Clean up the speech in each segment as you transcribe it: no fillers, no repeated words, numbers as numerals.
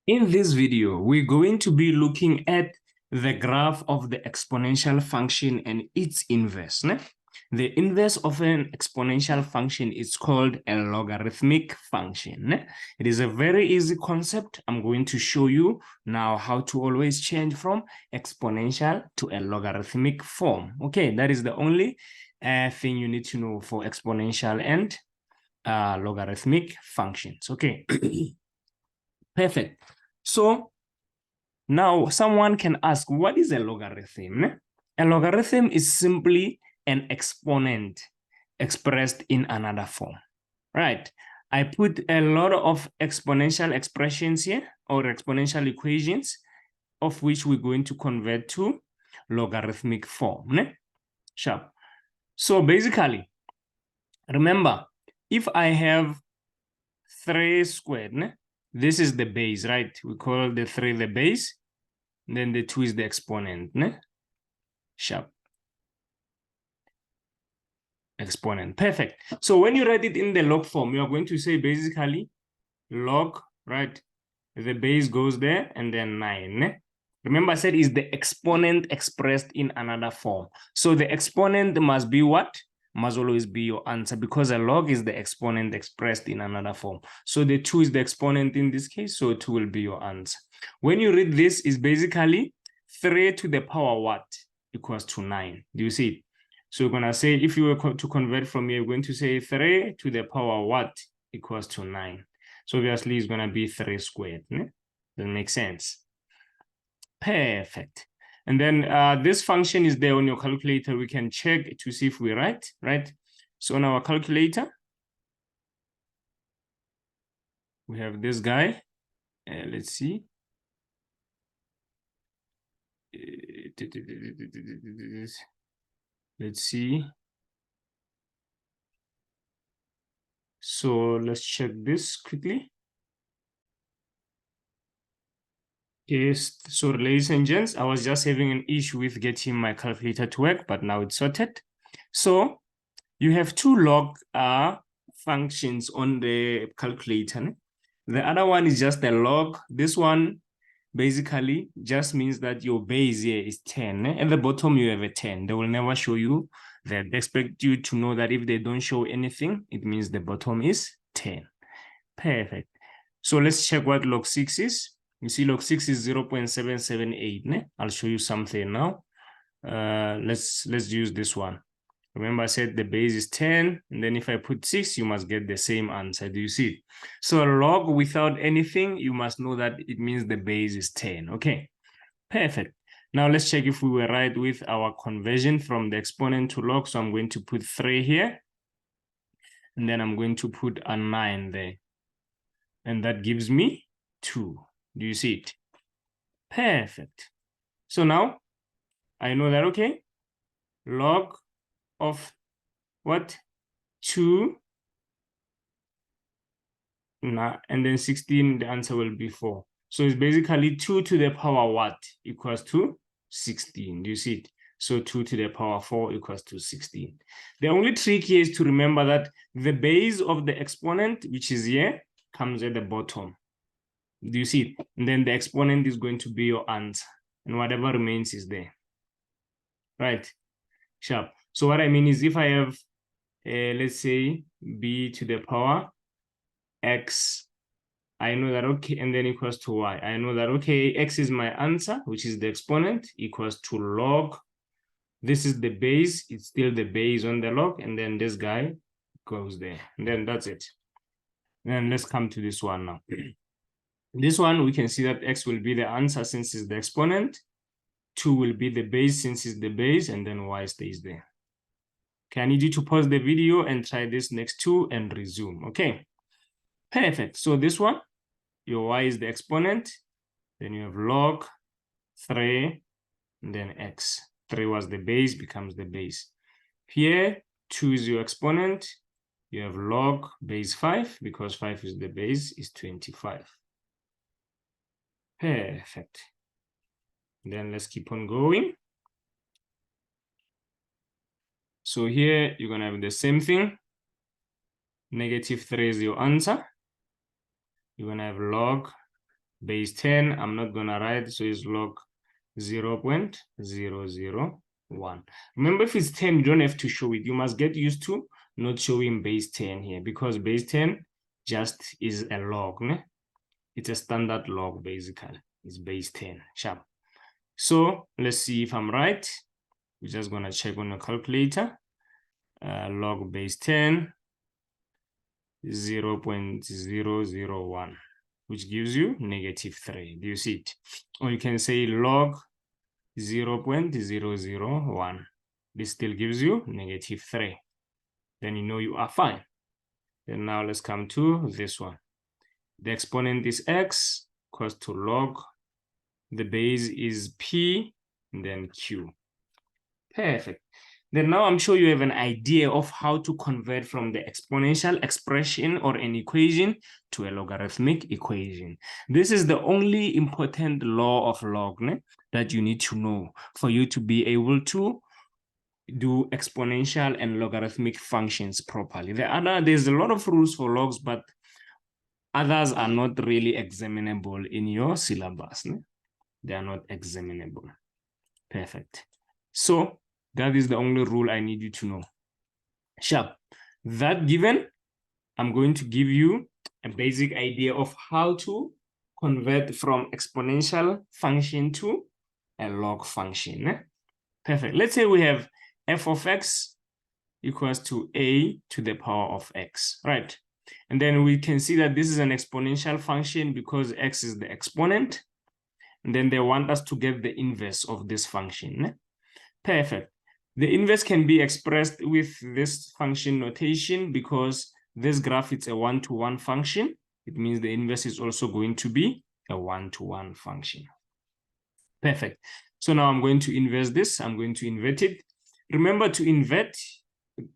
In this video, we're going to be looking at the graph of the exponential function and its inverse. Ne? The inverse of an exponential function is called a logarithmic function. Ne? It is a very easy concept. I'm going to show you now how to always change from exponential to a logarithmic form. Okay, that is the only thing you need to know for exponential and logarithmic functions. Okay. Perfect. So now someone can ask, what is a logarithm? A logarithm is simply an exponent expressed in another form, right? I put a lot of exponential expressions here, or exponential equations, of which we're going to convert to logarithmic form. Sharp. So basically, remember, if I have 3 squared, this is the base, right? We call the 3 the base. Then the 2 is the exponent. Sharp. Exponent. Perfect. So when you write it in the log form, you are going to say basically log, right? The base goes there and then 9. Remember I said is the exponent expressed in another form. So the exponent must be what? Must always be your answer because a log is the exponent expressed in another form. So the 2 is the exponent in this case, so 2 will be your answer. When you read this, is basically 3 to the power what equals to 9. Do you see it? So you're going to say, if you were to convert from here, you're going to say 3 to the power what equals to 9. So obviously it's going to be 3 squared. That makes sense. Perfect. And then this function is there on your calculator. We can check to see if we're right? So on our calculator, we have this guy. Let's see. Let's see. So let's check this quickly. Yes, so ladies and gents, I was just having an issue with getting my calculator to work, but now it's sorted. So you have 2 log functions on the calculator. The other one is just a log. This one basically just means that your base here is 10. At the bottom, you have a 10. They will never show you that. They expect you to know that if they don't show anything, it means the bottom is 10. Perfect. So let's check what log 6 is. You see log 6 is 0.778. I'll show you something now. Let's use this one. Remember I said the base is 10, and then if I put 6, you must get the same answer. Do you see it? So a log without anything, you must know that it means the base is 10. Okay, perfect. Now let's check if we were right with our conversion from the exponent to log. So I'm going to put 3 here, and then I'm going to put a 9 there. And that gives me 2. Do you see it? Perfect. So now I know that, okay, log of what? 2, and then 16, the answer will be 4. So it's basically 2 to the power what equals to 16. Do you see it? So 2 to the power 4 equals to 16. The only trick here is to remember that the base of the exponent, which is here, comes at the bottom. Do you see it? And then the exponent is going to be your answer, and whatever remains is there. Right? Sharp. So what I mean is if I have, let's say, b to the power x, I know that, okay, and then equals to y. I know that, okay, x is my answer, which is the exponent, equals to log. This is the base. It's still the base on the log, and then this guy goes there. And then that's it. Then let's come to this one now. This one, we can see that x will be the answer since it's the exponent. 2 will be the base since it's the base, and then y stays there. Okay, I need you to pause the video and try this next 2 and resume. Okay, perfect. So this one, your y is the exponent. Then you have log 3, and then x. 3 was the base, becomes the base. Here, 2 is your exponent. You have log base 5, because 5 is the base, is 25. Perfect. Then let's keep on going. So here, you're going to have the same thing. -3 is your answer. You're going to have log base 10, I'm not gonna write, so it's log 0.001. Remember, if it's 10, you don't have to show it. You must get used to not showing base 10 here, because base 10 just is a log, né? It's a standard log, basically. It's base 10, sharp. So let's see if I'm right. We're just gonna check on the calculator. Log base 10, 0.001, which gives you -3. Do you see it? Or you can say log 0.001. This still gives you -3. Then you know you are fine. Then now let's come to this one. The exponent is x, equals to log. The base is p, and then q. Perfect. Then now I'm sure you have an idea of how to convert from the exponential expression or an equation to a logarithmic equation. This is the only important law of log that you need to know for you to be able to do exponential and logarithmic functions properly. There's a lot of rules for logs, but others are not really examinable in your syllabus. They are not examinable. Perfect. So that is the only rule I need you to know. Sharp. That given, I'm going to give you a basic idea of how to convert from exponential function to a log function. Perfect. Let's say we have f of x equals to a to the power of x, right? And then we can see that this is an exponential function because x is the exponent. And then they want us to get the inverse of this function. Perfect. The inverse can be expressed with this function notation because this graph is a one-to-one function. It means the inverse is also going to be a one-to-one function. Perfect. So now I'm going to inverse this. I'm going to invert it. Remember, to invert,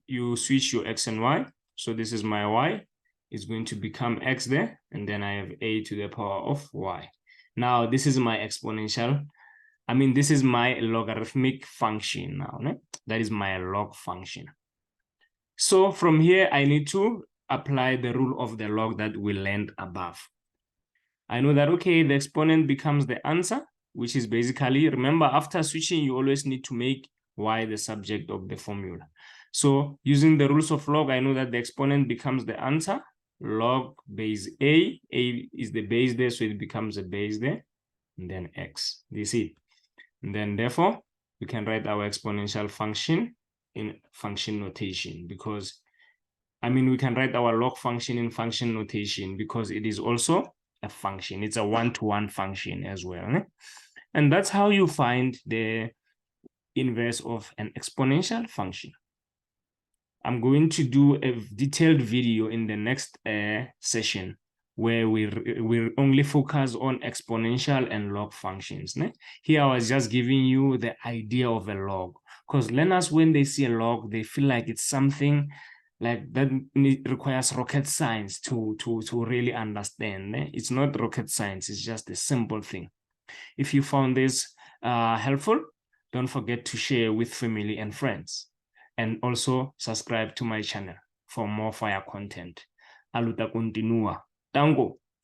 you switch your x and y. So this is my y. It's going to become x there. And then I have a to the power of y. Now, this is my exponential. This is my logarithmic function now. That is my log function. So from here, I need to apply the rule of the log that we learned above. I know that, okay, the exponent becomes the answer, which is basically, remember, after switching, you always need to make y the subject of the formula. So using the rules of log, I know that the exponent becomes the answer. Log base a is the base there, so it becomes a base there, and then x. Do you see? And then therefore, we can write our exponential function in function notation because, we can write our log function in function notation because it is also a function. It's a one-to-one function as well. And that's how you find the inverse of an exponential function. I'm going to do a detailed video in the next session where we only focus on exponential and log functions. Here I was just giving you the idea of a log, because learners, when they see a log, they feel like it's something like that requires rocket science to really understand. It's not rocket science, it's just a simple thing. If you found this helpful, don't forget to share with family and friends. And also subscribe to my channel for more fire content. Aluta continua. Tango.